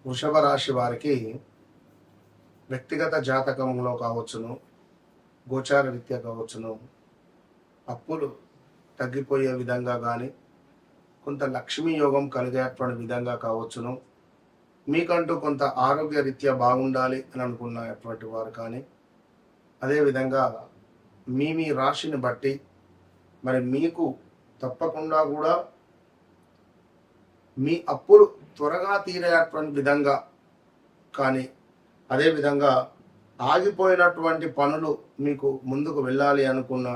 వృషభ రాశి వారికి వ్యక్తిగత జాతకంలో కావచ్చును, గోచార రీత్యా కావచ్చును, అప్పులు తగ్గిపోయే విధంగా కానీ, కొంత లక్ష్మీ యోగం కలిగేటువంటి విధంగా కావచ్చును, మీకంటూ కొంత ఆరోగ్య రీత్యా బాగుండాలి అని అనుకున్నటువంటి వారు కానీ, అదేవిధంగా మీ రాశిని బట్టి మరి మీకు తప్పకుండా కూడా మీ అప్పులు త్వరగా తీరేటువంటి విధంగా కానీ, అదేవిధంగా ఆగిపోయినటువంటి పనులు మీకు ముందుకు వెళ్ళాలి అనుకున్నా,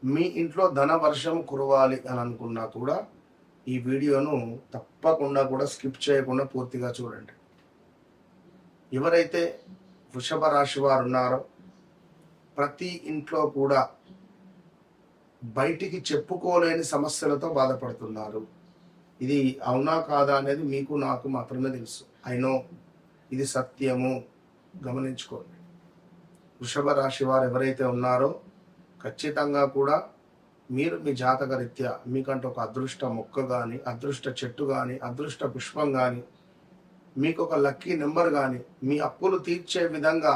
మీ ఇంట్లో ధన వర్షం కురవాలి అని అనుకున్నా కూడా ఈ వీడియోను తప్పకుండా కూడా స్కిప్ చేయకుండా పూర్తిగా చూడండి. ఎవరైతే వృషభ రాశి వారు ఉన్నారో ప్రతి ఇంట్లో కూడా బయటికి చెప్పుకోలేని సమస్యలతో బాధపడుతున్నారు. ఇది అవునా కాదా అనేది మీకు నాకు మాత్రమే తెలుసు. అయినో ఇది సత్యము, గమనించుకోండి. వృషభ రాశి వారు ఎవరైతే ఉన్నారో ఖచ్చితంగా కూడా మీరు మీ జాతక రీత్యా మీకంటూ ఒక అదృష్ట మొక్క కానీ, అదృష్ట చెట్టు కానీ, అదృష్ట పుష్పం కానీ, మీకు ఒక లక్కీ నెంబర్ కానీ, మీ అప్పులు తీర్చే విధంగా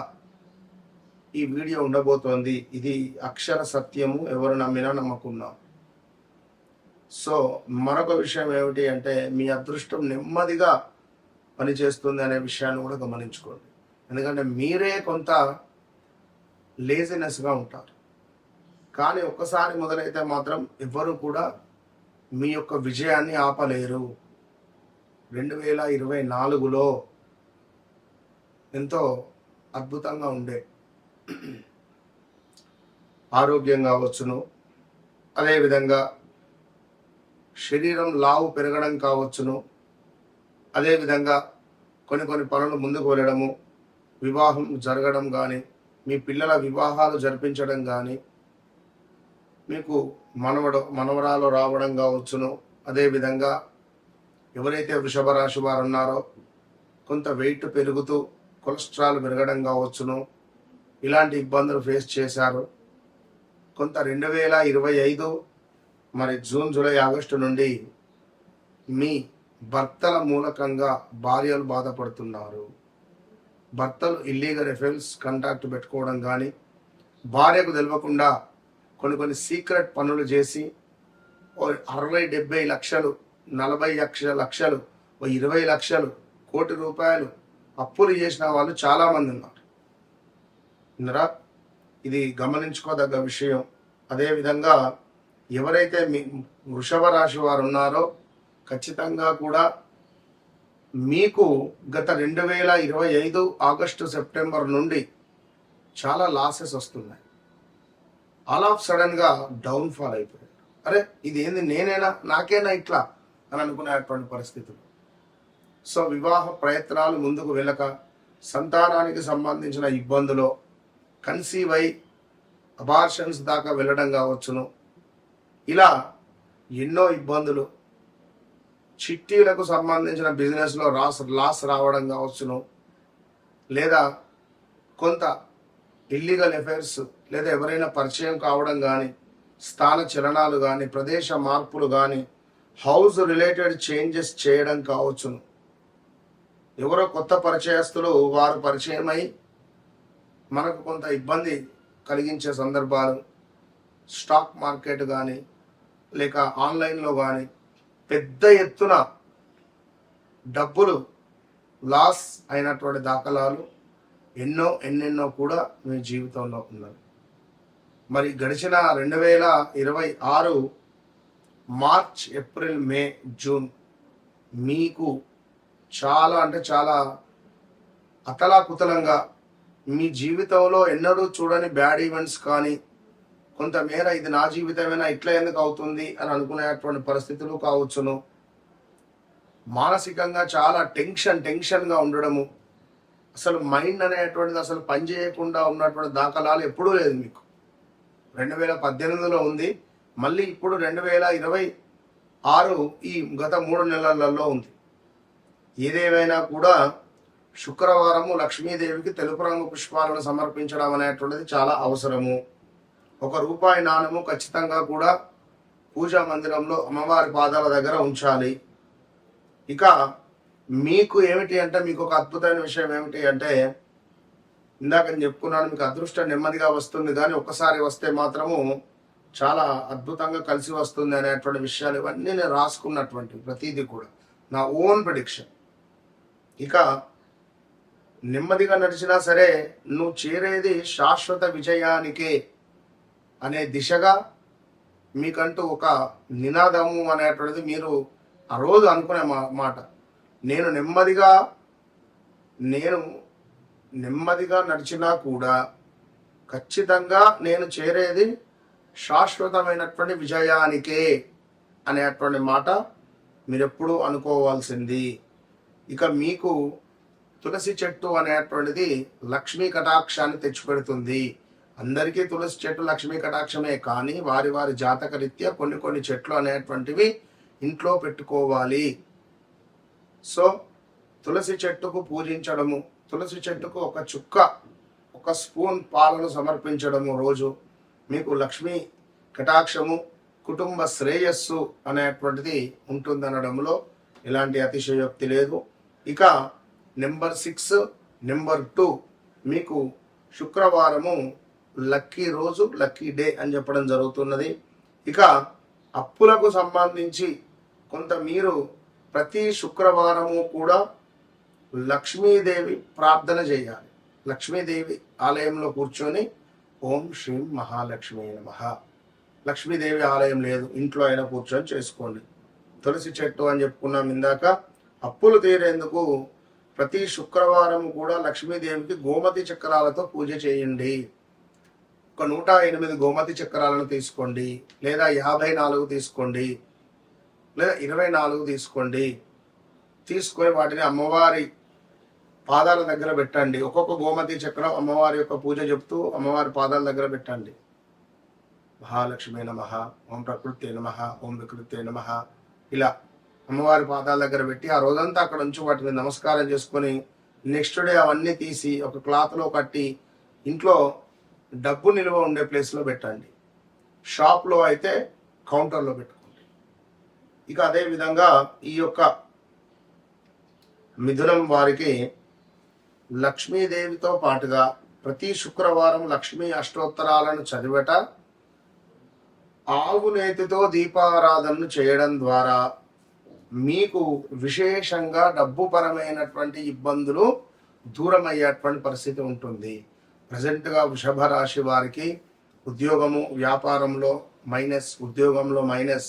ఈ వీడియో ఉండబోతోంది. ఇది అక్షర సత్యము, ఎవరు నమ్మినా నమ్మకున్నా. సో మరొక విషయం ఏమిటి అంటే, మీ అదృష్టం నెమ్మదిగా పనిచేస్తుంది అనే విషయాన్ని కూడా గమనించుకోండి. ఎందుకంటే మీరే కొంత లేజినెస్గా ఉంటారు, కానీ ఒక్కసారి మొదలైతే మాత్రం ఎవ్వరూ కూడా మీ యొక్క విజయాన్ని ఆపలేరు. 2024లో ఎంతో అద్భుతంగా ఉండే ఆరోగ్యం కావచ్చును, అదేవిధంగా శరీరం లావు పెరగడం కావచ్చును, అదేవిధంగా కొన్ని పనులు ముందుకు వెళ్ళడము, వివాహం జరగడం కానీ, మీ పిల్లల వివాహాలు జరిపించడం కానీ, మీకు మనవరాలు రావడం కావచ్చును. అదేవిధంగా ఎవరైతే వృషభ రాశి వారు ఉన్నారో కొంత వెయిట్ పెరుగుతూ కొలెస్ట్రాల్ పెరగడం కావచ్చును, ఇలాంటి ఇబ్బందులు ఫేస్ చేశారు. కొంత 2025 మరి జూన్, జూలై, ఆగస్టు నుండి మీ భర్తల మూలకంగా భార్యలు బాధపడుతున్నారు. భర్తలు ఇల్లీగల్ అఫైర్స్ కాంటాక్ట్ పెట్టుకోవడం కానీ, భార్యకు తెలియకుండా కొన్ని సీక్రెట్ పనులు చేసి 60-70 లక్షలు, 40 లక్షలు, 20 లక్షలు, కోటి రూపాయలు అప్పులు చేసిన వాళ్ళు చాలామంది ఉన్నారు. విన్నరా? ఇది గమనించుకోదగ్గ విషయం. అదేవిధంగా ఎవరైతే మీ వృషభ రాశి వారు ఉన్నారో ఖచ్చితంగా కూడా మీకు గత 2025 ఆగస్టు, సెప్టెంబర్ నుండి చాలా లాసెస్ వస్తున్నాయి. ఆల్ ఆఫ్ సడన్గా డౌన్ఫాల్ అయిపోయారు. అరే ఇది ఏంది, నేనేనా, నాకేనా ఇట్లా అని అనుకునేటువంటి పరిస్థితులు. సో వివాహ ప్రయత్నాలు ముందుకు వెళ్ళక, సంతానానికి సంబంధించిన ఇబ్బందులు, కన్సీవ్ అయి అబార్షన్స్ దాకా వెళ్ళడం కావచ్చును, ఇలా ఎన్నో ఇబ్బందులు, చిట్టీలకు సంబంధించిన బిజినెస్లో లాస్ రావడం కావచ్చును, లేదా కొంత ఇల్లీగల్ అఫైర్స్, లేదా ఎవరైనా పరిచయం కావడం కానీ, స్థాన చలనాలు కానీ, ప్రదేశ మార్పులు కానీ, హౌస్ రిలేటెడ్ చేంజెస్ చేయడం కావచ్చును. ఎవరో కొత్త పరిచయస్తులు వారు పరిచయమై మనకు కొంత ఇబ్బంది కలిగించే సందర్భాలు, స్టాక్ మార్కెట్ కానీ లేక ఆన్లైన్లో కానీ పెద్ద ఎత్తున డబ్బులు లాస్ అయినటువంటి దాఖలాలు ఎన్నెన్నో కూడా మీ జీవితంలో ఉన్నాయి. మరి గడిచిన 2026 మార్చ్, ఏప్రిల్, మే, జూన్ మీకు చాలా అంటే చాలా అతలాకుతలంగా, మీ జీవితంలో ఎన్నడూ చూడని బ్యాడ్ ఈవెంట్స్ కానీ, కొంతమేర ఇది నా జీవితమైనా ఇట్లా ఎందుకు అవుతుంది అని అనుకునేటువంటి పరిస్థితులు కావచ్చును. మానసికంగా చాలా టెన్షన్గా ఉండడము, అసలు మైండ్ అనేటువంటిది అసలు పనిచేయకుండా ఉన్నటువంటి దాఖలాలు ఎప్పుడూ లేదు. మీకు 2018లో ఉంది, మళ్ళీ ఇప్పుడు 2026 ఈ గత 3 నెలలలో ఉంది. ఏదేమైనా కూడా శుక్రవారము లక్ష్మీదేవికి తెలుపు రంగు పుష్పాలను సమర్పించడం అనేటువంటిది చాలా అవసరము. ₹1 నాణెము ఖచ్చితంగా కూడా పూజా మందిరంలో అమ్మవారి పాదాల దగ్గర ఉంచాలి. ఇక మీకు ఏమిటి అంటే, మీకు ఒక అద్భుతమైన విషయం ఏమిటి అంటే, ఇందాక నేను చెప్పుకున్నాను, మీకు అదృష్టం నెమ్మదిగా వస్తుంది, కానీ ఒక్కసారి వస్తే మాత్రము చాలా అద్భుతంగా కలిసి వస్తుంది అనేటువంటి విషయాలు ఇవన్నీ నేను రాసుకున్నటువంటి ప్రతిదీ కూడా నా ఓన్ ప్రిడిక్షన్. ఇక నెమ్మదిగా నడిచినా సరే నువ్వు చేరేది శాశ్వత విజయానికే అనే దిశగా మీకంటూ ఒక నినాదము అనేటువంటిది మీరు ఆ రోజు అనుకునే మాట. నేను నెమ్మదిగా నడిచినా కూడా ఖచ్చితంగా నేను చేరేది శాశ్వతమైనటువంటి విజయానికే అనేటువంటి మాట మీరెప్పుడూ అనుకోవాల్సింది. ఇక మీకు తులసి చెట్టు అనేటువంటిది లక్ష్మీ కటాక్షాన్ని తెచ్చిపెడుతుంది. అందరికీ తులసి చెట్టు లక్ష్మీ కటాక్షమే, కానీ వారి వారి జాతక రీత్యా కొన్ని చెట్లు అనేటువంటివి ఇంట్లో పెట్టుకోవాలి. సో తులసి చెట్టుకు పూజించడము, తులసి చెట్టుకు ఒక స్పూన్ పాలను సమర్పించడము రోజు మీకు లక్ష్మీ కటాక్షము, కుటుంబ శ్రేయస్సు అనేటువంటిది ఉంటుందనడంలో ఎలాంటి అతిశయోక్తి లేదు. ఇక నెంబర్ 6, నెంబర్ 2 మీకు శుక్రవారము లక్కీ రోజు, లక్కీ డే అని చెప్పడం జరుగుతున్నది. ఇక అప్పులకు సంబంధించి కొంత మీరు ప్రతి శుక్రవారము కూడా లక్ష్మీదేవి ప్రార్థన చేయాలి. లక్ష్మీదేవి ఆలయంలో కూర్చొని ఓం శ్రీం మహాలక్ష్మీ నమః. లక్ష్మీదేవి ఆలయం లేదు, ఇంట్లో అయినా కూర్చొని చేసుకోండి. తులసి చెట్టు అని చెప్పుకున్నాం ఇందాక. అప్పులు తీరేందుకు ప్రతి శుక్రవారం కూడా లక్ష్మీదేవికి గోమతి చక్రాలతో పూజ చేయండి. ఒక 108 గోమతి చక్రాలను తీసుకోండి, లేదా 54 తీసుకోండి, లేదా 24 తీసుకోండి. తీసుకొని వాటిని అమ్మవారి పాదాల దగ్గర పెట్టండి. ఒక్కొక్క గోమతి చక్రం అమ్మవారి యొక్క పూజ చెప్తూ అమ్మవారి పాదాల దగ్గర పెట్టండి. మహాలక్ష్మీ నమః, ఓం ప్రకృతే నమః, ఓం వికృతే నమః, ఇలా అమ్మవారి పాదాల దగ్గర పెట్టి ఆ రోజంతా అక్కడ ఉంచి వాటిని నమస్కారం చేసుకొని నెక్స్ట్ డే అవన్నీ తీసి ఒక క్లాత్లో కట్టి ఇంట్లో డబ్బు నిల్వ ఉండే ప్లేస్లో పెట్టండి. షాప్లో అయితే కౌంటర్లో పెట్టుకోండి. ఇక అదే విధంగా ఈ యొక్క మిథునం వారికి లక్ష్మీదేవితో పాటుగా ప్రతి శుక్రవారం లక్ష్మీ అష్టోత్తరాలను చదివట, ఆవు నేతితో దీపారాధనను చేయడం ద్వారా మీకు విశేషంగా డబ్బు పరమైనటువంటి ఇబ్బందులు దూరం అయ్యేటువంటి పరిస్థితి ఉంటుంది. ప్రజెంట్గా వృషభ రాశి వారికి ఉద్యోగము, వ్యాపారంలో మైనస్, ఉద్యోగంలో మైనస్,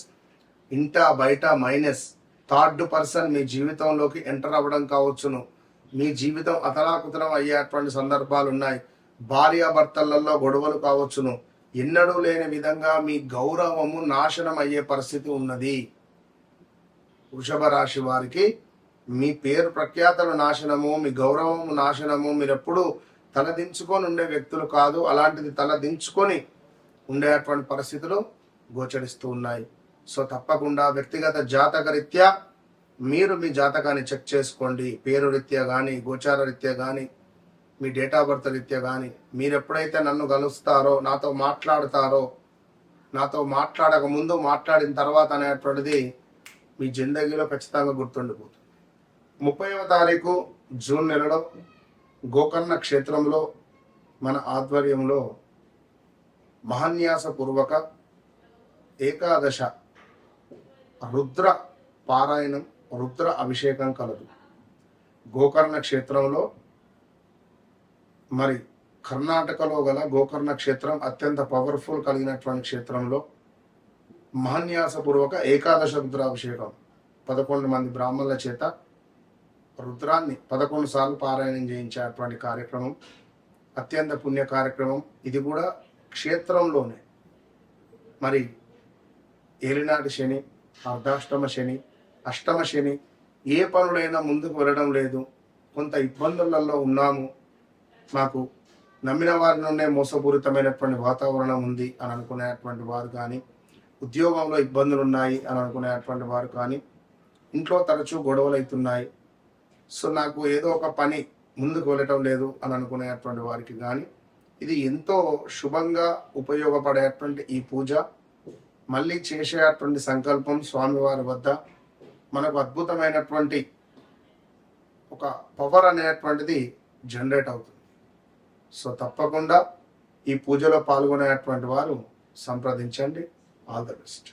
ఇంట బయట మైనస్, థర్డ్ పర్సన్ మీ జీవితంలోకి ఎంటర్ అవ్వడం కావచ్చును, మీ జీవితం అతలాకుతలం అయ్యేటువంటి సందర్భాలు ఉన్నాయి, భార్యాభర్తలలో గొడవలు కావచ్చును, ఎన్నడూ లేని విధంగా మీ గౌరవము నాశనం అయ్యే పరిస్థితి ఉన్నది. వృషభ రాశి వారికి మీ పేరు ప్రఖ్యాతలు నాశనము, మీ గౌరవము నాశనము. మీరెప్పుడు తలదించుకొని ఉండే వ్యక్తులు కాదు, అలాంటిది తలదించుకొని ఉండేటువంటి పరిస్థితులు గోచరిస్తూ ఉన్నాయి. సో తప్పకుండా వ్యక్తిగత జాతక రీత్యా మీరు మీ జాతకాన్ని చెక్ చేసుకోండి. పేరు రీత్యా కానీ, గోచార రీత్యా కానీ, మీ డేట్ ఆఫ్ బర్త్ రీత్యా కానీ, మీరు ఎప్పుడైతే నన్ను కలుస్తారో, నాతో మాట్లాడతారో, నాతో మాట్లాడక ముందు మాట్లాడిన తర్వాత అనేటువంటిది మీ జిందగీలో ఖచ్చితంగా గుర్తుండిపోతుంది. 30వ తారీఖు జూన్ నెలలో గోకర్ణ క్షేత్రంలో మన ఆధ్వర్యంలో మహాన్యాసపూర్వక ఏకాదశ రుద్ర పారాయణం, రుద్ర అభిషేకం కలదు. గోకర్ణ క్షేత్రంలో, మరి కర్ణాటకలో గల గోకర్ణ క్షేత్రం అత్యంత పవర్ఫుల్ కలిగినటువంటి క్షేత్రంలో మహాన్యాసపూర్వక ఏకాదశ రుద్రాభిషేకం 11 మంది బ్రాహ్మణుల చేత రుద్రాన్ని 11 సార్లు పారాయణం చేయించేటువంటి కార్యక్రమం, అత్యంత పుణ్య కార్యక్రమం. ఇది కూడా క్షేత్రంలోనే. మరి ఏలినాటి శని, అర్ధాష్టమ శని, అష్టమ శని, ఏ పనులైనా ముందుకు వెళ్ళడం లేదు, కొంత ఇబ్బందులలో ఉన్నాము, మాకు నమ్మిన వారి నుండే మోసపూరితమైనటువంటి వాతావరణం ఉంది అని అనుకునేటువంటి వారు కానీ, ఉద్యోగంలో ఇబ్బందులు ఉన్నాయి అని అనుకునేటువంటి వారు కానీ, ఇంట్లో తరచూ గొడవలు అవుతున్నాయి, సో నాకు ఏదో ఒక పని ముందుకు వెళ్ళటం లేదు అని అనుకునేటువంటి వారికి కానీ ఇది ఎంతో శుభంగా ఉపయోగపడేటువంటి ఈ పూజ. మళ్ళీ చేసేటువంటి సంకల్పం స్వామివారి వద్ద మనకు అద్భుతమైనటువంటి ఒక పవర్ అనేటువంటిది జనరేట్ అవుతుంది. సో తప్పకుండా ఈ పూజలో పాల్గొనేటువంటి వారు సంప్రదించండి. All the best.